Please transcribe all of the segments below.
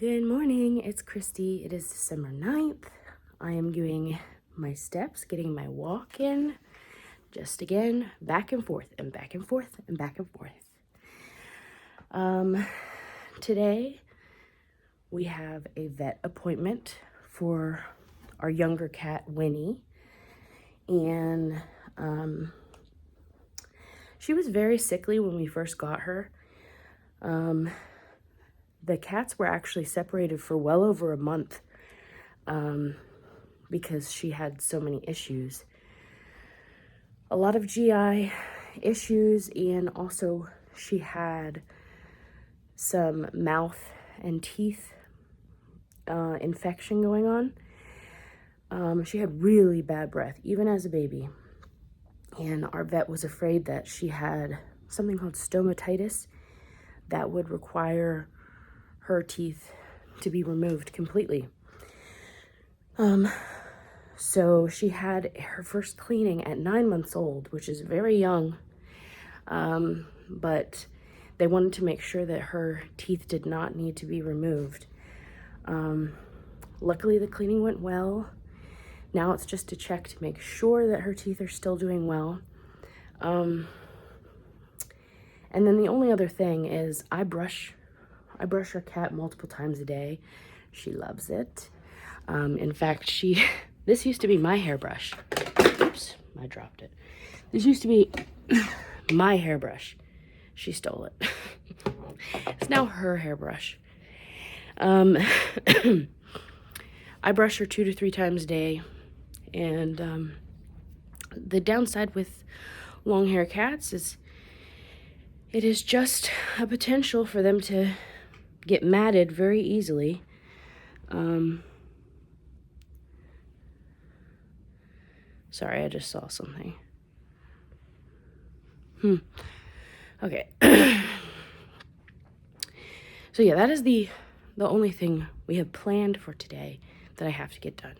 Good morning, it's Christy. It is December 9th. I am doing my steps, getting my walk in. Just again, back and forth and back and forth and back and forth. Today we have a vet appointment for our younger cat, Winnie. And she was very sickly when we first got her. The cats were actually separated for well over a month because she had so many issues. A lot of GI issues, and also she had some mouth and teeth infection going on. She had really bad breath, even as a baby. And our vet was afraid that she had something called stomatitis that would require her teeth to be removed completely. So she had her first cleaning at 9 months old, which is very young. But they wanted to make sure that her teeth did not need to be removed. Luckily the cleaning went well. Now it's just to check to make sure that her teeth are still doing well. And then the only other thing is I brush her cat multiple times a day. She loves it. In fact, this used to be my hairbrush. Oops, I dropped it. This used to be my hairbrush. She stole it. It's now her hairbrush. I brush her 2 to 3 times a day. And the downside with long hair cats is it is just a potential for them to get matted very easily. Sorry, I just saw something. Okay. So yeah, that is the only thing we have planned for today that I have to get done.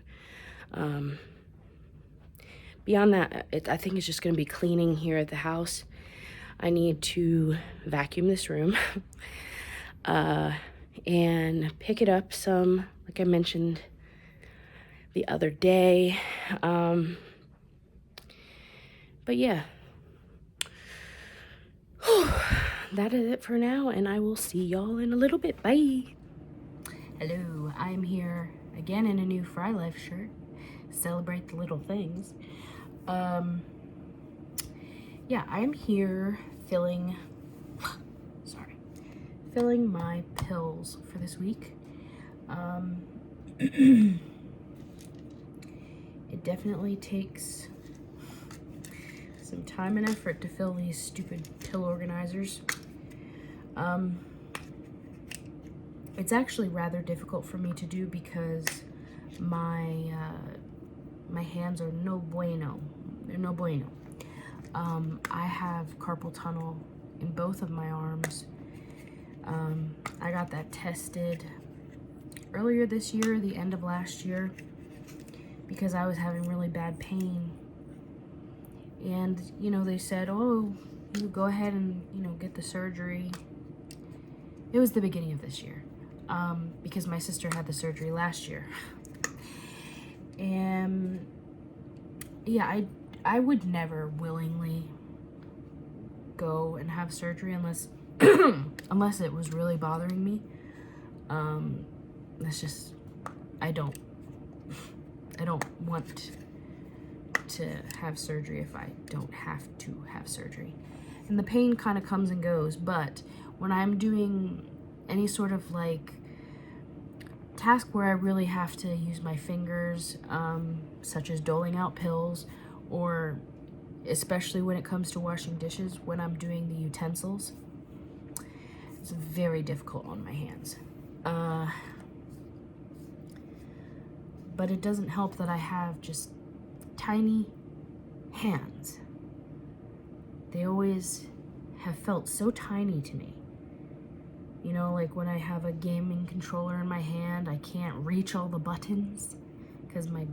Beyond that, I think it's just going to be cleaning here at the house. I need to vacuum this room and pick it up some, like I mentioned the other day. But yeah, that is it for now, and I will see y'all in a little bit. Bye. Hello, I'm here again in a new Fry Life shirt. Celebrate the little things. Yeah, I'm here filling my pills for this week. It definitely takes some time and effort to fill these stupid pill organizers. It's actually rather difficult for me to do because my hands are no bueno. They're no bueno. I have carpal tunnel in both of my arms. I got that tested earlier this year, the end of last year, because I was having really bad pain. And, they said, oh, you go ahead and, get the surgery. It was the beginning of this year, because my sister had the surgery last year. And, yeah, I would never willingly go and have surgery unless unless it was really bothering me. That's just, I don't want to have surgery if I don't have to have surgery. And the pain kind of comes and goes, but when I'm doing any sort of like task where I really have to use my fingers, such as doling out pills, or especially when it comes to washing dishes, when I'm doing the utensils, it's very difficult on my hands. But it doesn't help that I have just tiny hands. They always have felt so tiny to me. Like when I have a gaming controller in my hand, I can't reach all the buttons because my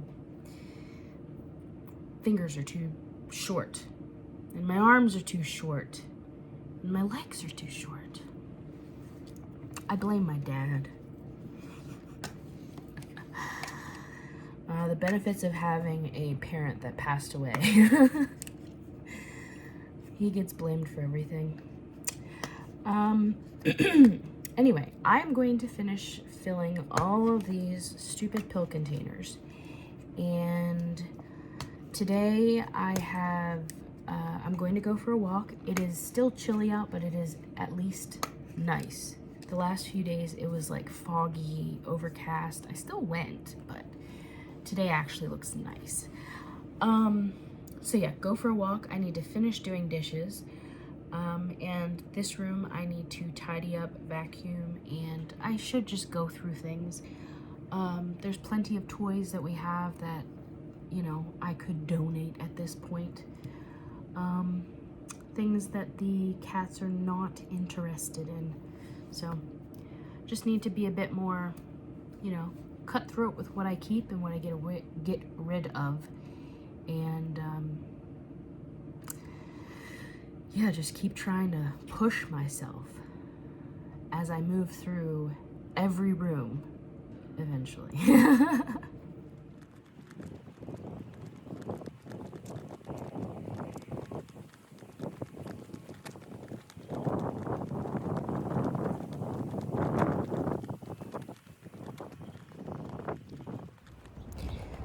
fingers are too short, and my arms are too short, and my legs are too short. I blame my dad. The benefits of having a parent that passed away. He gets blamed for everything. Anyway, I'm going to finish filling all of these stupid pill containers. And today I'm going to go for a walk. It is still chilly out, but it is at least nice. The last few days it was like foggy, overcast. I still went, but today actually looks nice. So yeah, go for a walk. I need to finish doing dishes. And this room I need to tidy up, vacuum, and I should just go through things. There's plenty of toys that we have that, you know, I could donate at this point. Things that the cats are not interested in. So just need to be a bit more, you know, cutthroat with what I keep and what I get rid of. And yeah, just keep trying to push myself as I move through every room eventually.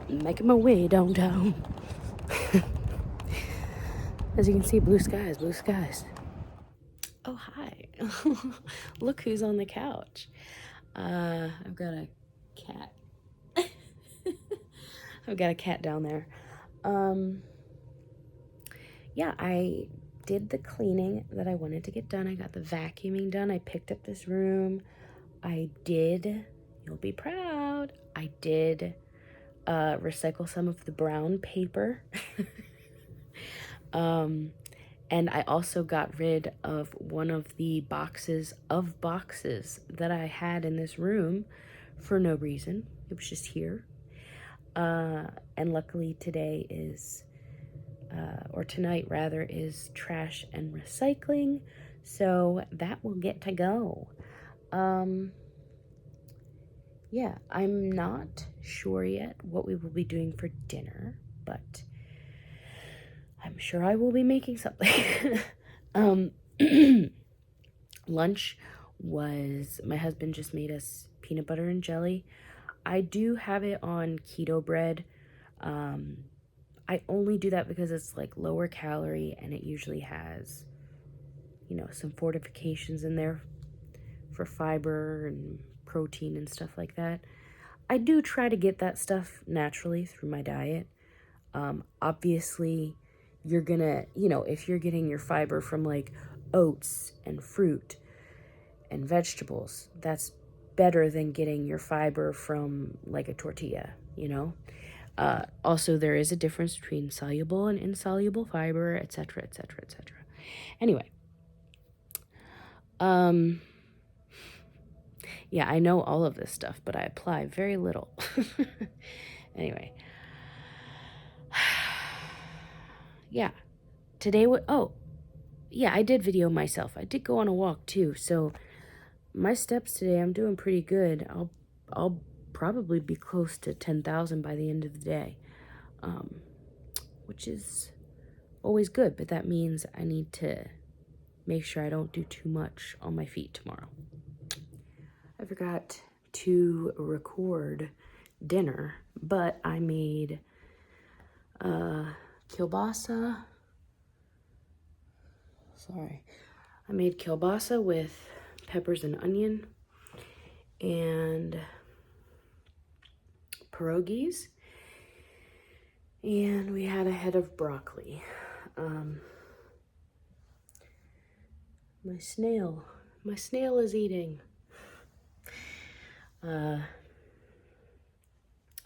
Making my way downtown. As you can see, blue skies, blue skies. Oh, hi. Look who's on the couch. I've got a cat. I've got a cat down there. Yeah, I did the cleaning that I wanted to get done. I got the vacuuming done. I picked up this room. I did, you'll be proud, I did recycle some of the brown paper. And I also got rid of one of the boxes that I had in this room for no reason. It was just here. And luckily today is, or tonight rather, is trash and recycling. So that will get to go. Yeah, I'm not sure yet what we will be doing for dinner, but I'm sure I will be making something. Lunch was, my husband just made us peanut butter and jelly. I do have it on keto bread. I only do that because it's like lower calorie and it usually has, you know, some fortifications in there for fiber and protein and stuff like that. I do try to get that stuff naturally through my diet. Obviously, you're gonna, you know, if you're getting your fiber from like oats and fruit and vegetables, that's better than getting your fiber from like a tortilla, you know? Also, there is a difference between soluble and insoluble fiber, etc., etc., etc. Anyway, yeah, I know all of this stuff, but I apply very little. Anyway. Yeah. Today, oh, yeah, I did video myself. I did go on a walk too. So my steps today, I'm doing pretty good. I'll probably be close to 10,000 by the end of the day, which is always good. But that means I need to make sure I don't do too much on my feet tomorrow. I forgot to record dinner, but I made kielbasa. Sorry. I made kielbasa with peppers and onion and pierogies. And we had a head of broccoli. My snail is eating.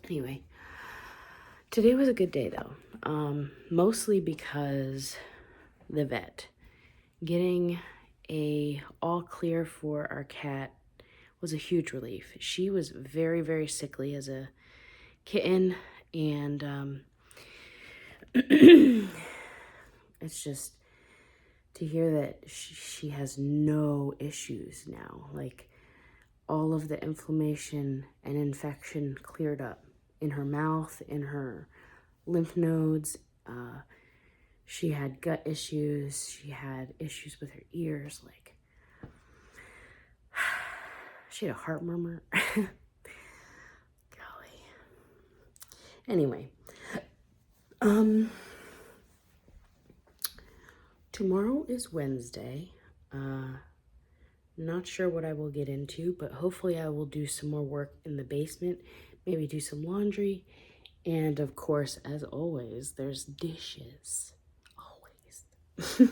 Anyway, today was a good day though. Mostly because the vet. Getting a all clear for our cat was a huge relief. She was very, very sickly as a kitten, and it's just to hear that she has no issues now. Like, all of the inflammation and infection cleared up. in her mouth, in her lymph nodes. She had gut issues. She had issues with her ears. Like, she had a heart murmur. Golly. Anyway, tomorrow is Wednesday. Not sure what I will get into, but hopefully I will do some more work in the basement, maybe do some laundry, and of course, as always, there's dishes. Always.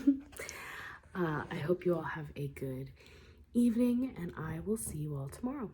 I hope you all have a good evening, and I will see you all tomorrow.